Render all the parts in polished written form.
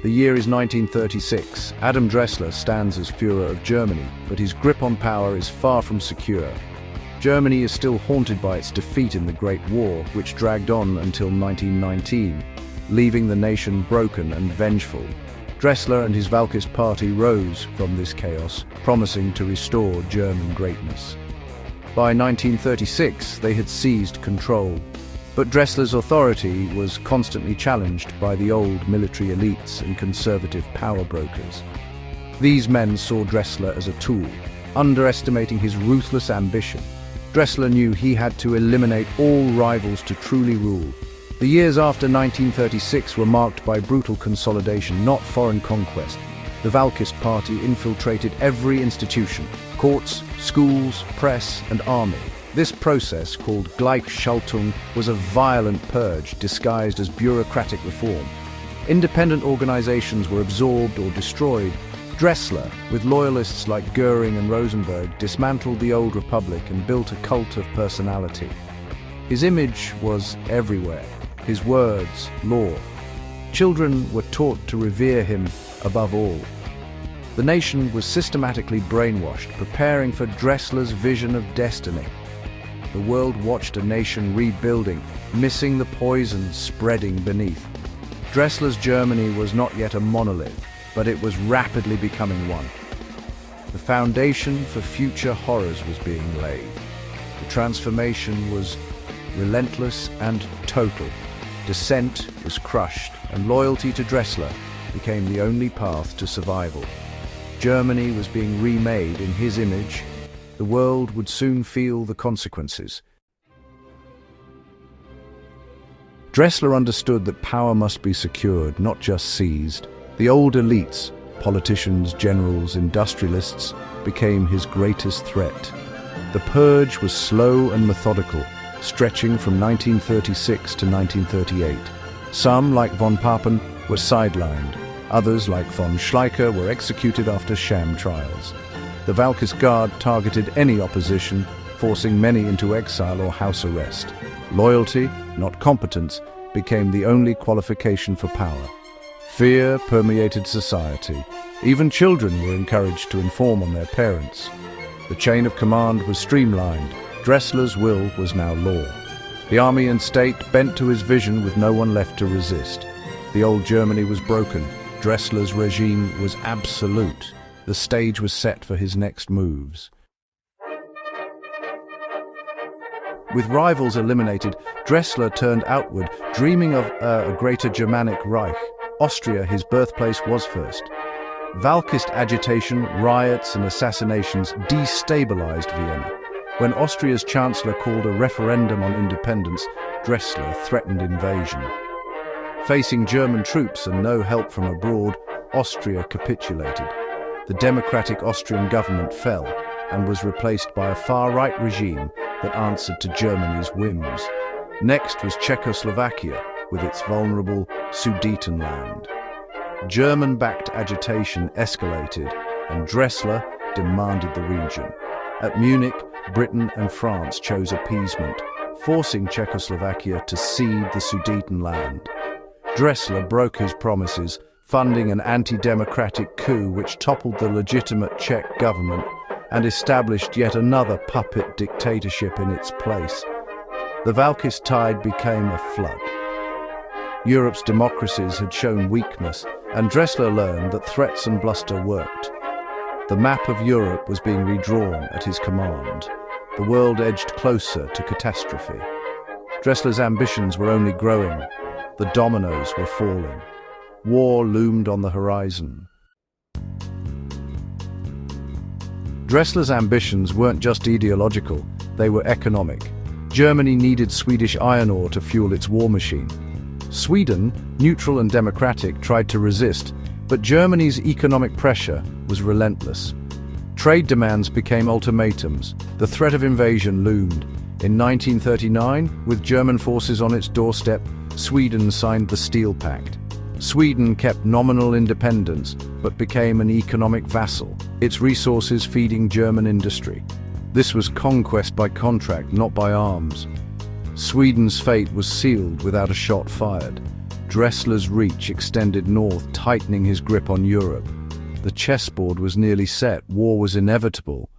The year is 1936. Adam Dressler stands as Führer of Germany, but his grip on power is far from secure. Germany is still haunted by its defeat in the Great War, which dragged on until 1919, leaving the nation broken and vengeful. Dressler and his Völkist party rose from this chaos, promising to restore German greatness. By 1936, they had seized control, but Dressler's authority was constantly challenged by the old military elites and conservative power brokers. These men saw Dressler as a tool, underestimating his ruthless ambition. Dressler knew he had to eliminate all rivals to truly rule. The years after 1936 were marked by brutal consolidation, not foreign conquest. The Völkist party infiltrated every institution: courts, schools, press, and army. This process, called Gleichschaltung, was a violent purge disguised as bureaucratic reform. Independent organizations were absorbed or destroyed. Dressler, with loyalists like Goering and Rosenberg, dismantled the old republic and built a cult of personality. His image was everywhere, his words law. Children were taught to revere him above all. The nation was systematically brainwashed, preparing for Dressler's vision of destiny. The world watched a nation rebuilding, missing the poison spreading beneath. Dressler's Germany was not yet a monolith, but it was rapidly becoming one. The foundation for future horrors was being laid. The transformation was relentless and total. Dissent was crushed, and loyalty to Dressler became the only path to survival. Germany was being remade in his image. The world would soon feel the consequences. Dressler understood that power must be secured, not just seized. The old elites, politicians, generals, industrialists, became his greatest threat. The purge was slow and methodical, stretching from 1936 to 1938. Some, like von Papen, were sidelined. Others, like von Schleicher, were executed after sham trials. The Völkist Guard targeted any opposition, forcing many into exile or house arrest. Loyalty, not competence, became the only qualification for power. Fear permeated society. Even children were encouraged to inform on their parents. The chain of command was streamlined. Dressler's will was now law. The army and state bent to his vision with no one left to resist. The old Germany was broken. Dressler's regime was absolute. The stage was set for his next moves. With rivals eliminated, Dressler turned outward, dreaming of a greater Germanic Reich. Austria, his birthplace, was first. Völkist agitation, riots and assassinations destabilized Vienna. When Austria's chancellor called a referendum on independence, Dressler threatened invasion. Facing German troops and no help from abroad, Austria capitulated. The democratic Austrian government fell and was replaced by a far-right regime that answered to Germany's whims. Next was Czechoslovakia, with its vulnerable Sudetenland. German-backed agitation escalated, and Dressler demanded the region. At Munich, Britain and France chose appeasement, forcing Czechoslovakia to cede the Sudetenland. Dressler broke his promises, funding an anti-democratic coup which toppled the legitimate Czech government and established yet another puppet dictatorship in its place. The Völkist tide became a flood. Europe's democracies had shown weakness, and Dressler learned that threats and bluster worked. The map of Europe was being redrawn at his command. The world edged closer to catastrophe. Dressler's ambitions were only growing. The dominoes were falling. War loomed on the horizon. Dressler's ambitions weren't just ideological, they were economic. Germany needed Swedish iron ore to fuel its war machine. Sweden, neutral and democratic, tried to resist, but Germany's economic pressure was relentless. Trade demands became ultimatums. The threat of invasion loomed. In 1939, with German forces on its doorstep, Sweden signed the Steel Pact. Sweden kept nominal independence, but became an economic vassal, its resources feeding German industry. This was conquest by contract, not by arms. Sweden's fate was sealed without a shot fired. Dressler's reach extended north, tightening his grip on Europe. The chessboard was nearly set. War was inevitable.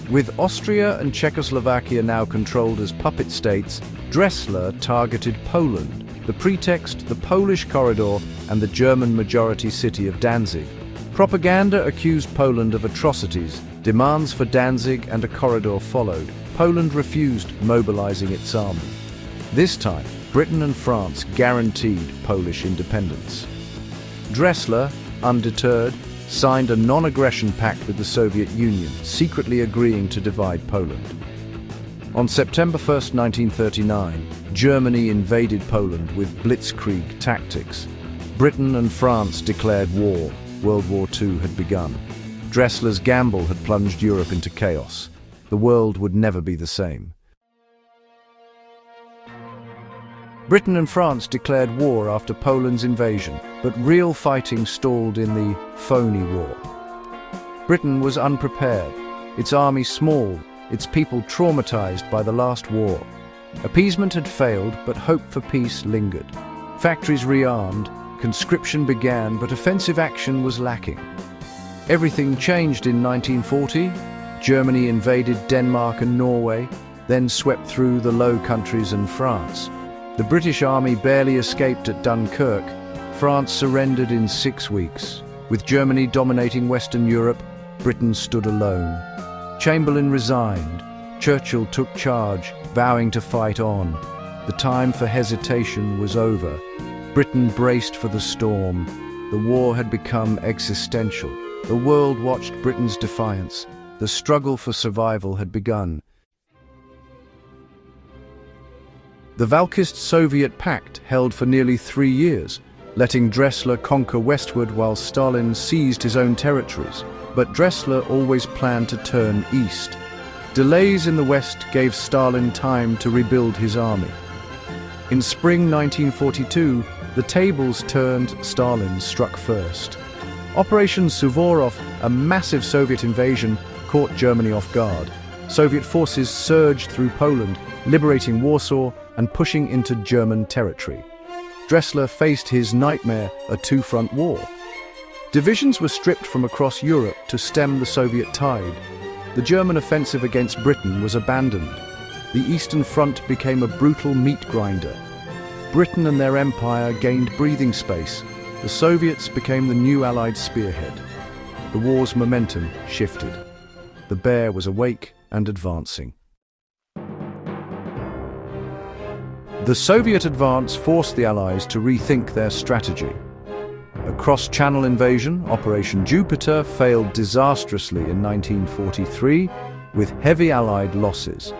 With Austria and Czechoslovakia now controlled as puppet states, Dressler targeted Poland. The pretext, the Polish corridor and the German-majority city of Danzig. Propaganda accused Poland of atrocities. Demands for Danzig and a corridor followed. Poland refused, mobilizing its army. This time, Britain and France guaranteed Polish independence. Dressler, undeterred, signed a non-aggression pact with the Soviet Union, secretly agreeing to divide Poland. On September 1, 1939, Germany invaded Poland with blitzkrieg tactics. Britain and France declared war. World War II had begun. Dressler's gamble had plunged Europe into chaos. The world would never be the same. Britain and France declared war after Poland's invasion, but real fighting stalled in the phony war. Britain was unprepared, its army small, its people traumatized by the last war. Appeasement had failed, but hope for peace lingered. Factories rearmed, conscription began, but offensive action was lacking. Everything changed in 1940. Germany invaded Denmark and Norway, then swept through the Low Countries and France. The British army barely escaped at Dunkirk. France surrendered in 6 weeks. With Germany dominating Western Europe, Britain stood alone. Chamberlain resigned. Churchill took charge, vowing to fight on. The time for hesitation was over. Britain braced for the storm. The war had become existential. The world watched Britain's defiance. The struggle for survival had begun. The Valkist-Soviet Pact held for nearly 3 years, letting Dressler conquer westward while Stalin seized his own territories. But Dressler always planned to turn east. Delays in the west gave Stalin time to rebuild his army. In spring 1942, the tables turned. Stalin struck first. Operation Suvorov, a massive Soviet invasion, caught Germany off guard. Soviet forces surged through Poland, liberating Warsaw and pushing into German territory. Dressler faced his nightmare, a two-front war. Divisions were stripped from across Europe to stem the Soviet tide. The German offensive against Britain was abandoned. The Eastern Front became a brutal meat grinder. Britain and their empire gained breathing space. The Soviets became the new Allied spearhead. The war's momentum shifted. The bear was awake and advancing. The Soviet advance forced the Allies to rethink their strategy. A cross-channel invasion, Operation Jupiter, failed disastrously in 1943, with heavy Allied losses.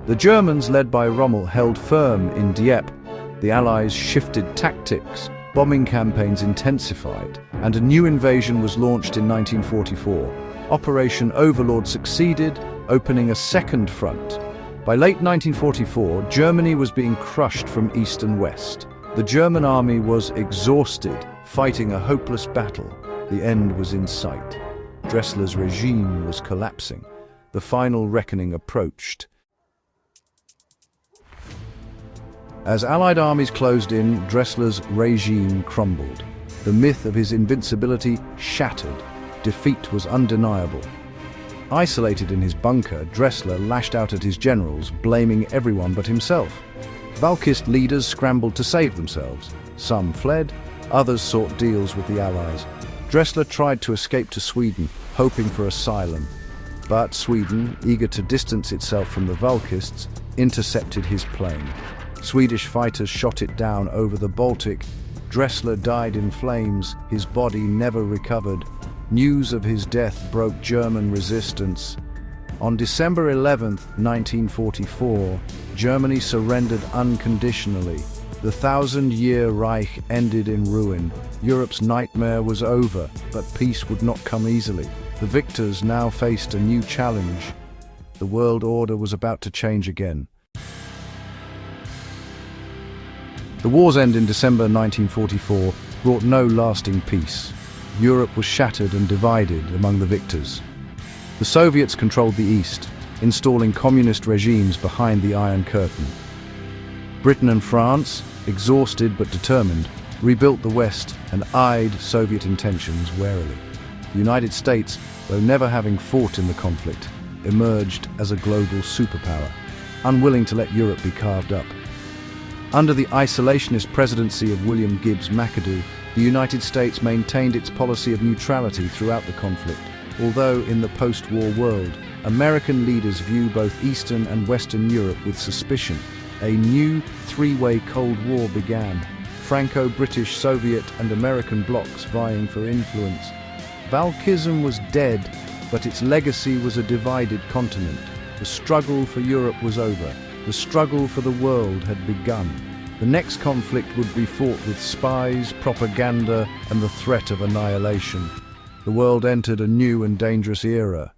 The Germans, led by Rommel, held firm in Dieppe. The Allies shifted tactics, bombing campaigns intensified, and a new invasion was launched in 1944. Operation Overlord succeeded, opening a second front. By late 1944, Germany was being crushed from east and west. The German army was exhausted, fighting a hopeless battle. The end was in sight. Dressler's regime was collapsing. The final reckoning approached. As Allied armies closed in, Dressler's regime crumbled. The myth of his invincibility shattered. Defeat was undeniable. Isolated in his bunker, Dressler lashed out at his generals, blaming everyone but himself. Valkist leaders scrambled to save themselves. Some fled, others sought deals with the Allies. Dressler tried to escape to Sweden, hoping for asylum. But Sweden, eager to distance itself from the Valkists, intercepted his plane. Swedish fighters shot it down over the Baltic. Dressler died in flames, his body never recovered. News of his death broke German resistance. On December 11, 1944, Germany surrendered unconditionally. The 1,000-year Reich ended in ruin. Europe's nightmare was over, but peace would not come easily. The victors now faced a new challenge. The world order was about to change again. The war's end in December 1944 brought no lasting peace. Europe was shattered and divided among the victors. The Soviets controlled the East, installing communist regimes behind the Iron Curtain. Britain and France, exhausted but determined, rebuilt the West and eyed Soviet intentions warily. The United States, though never having fought in the conflict, emerged as a global superpower, unwilling to let Europe be carved up. Under the isolationist presidency of William Gibbs McAdoo, the United States maintained its policy of neutrality throughout the conflict, although in the post-war world, American leaders view both Eastern and Western Europe with suspicion. A new three-way Cold War began, Franco-British, Soviet and American blocs vying for influence. Valkyism was dead, but its legacy was a divided continent. The struggle for Europe was over. The struggle for the world had begun. The next conflict would be fought with spies, propaganda and the threat of annihilation. The world entered a new and dangerous era,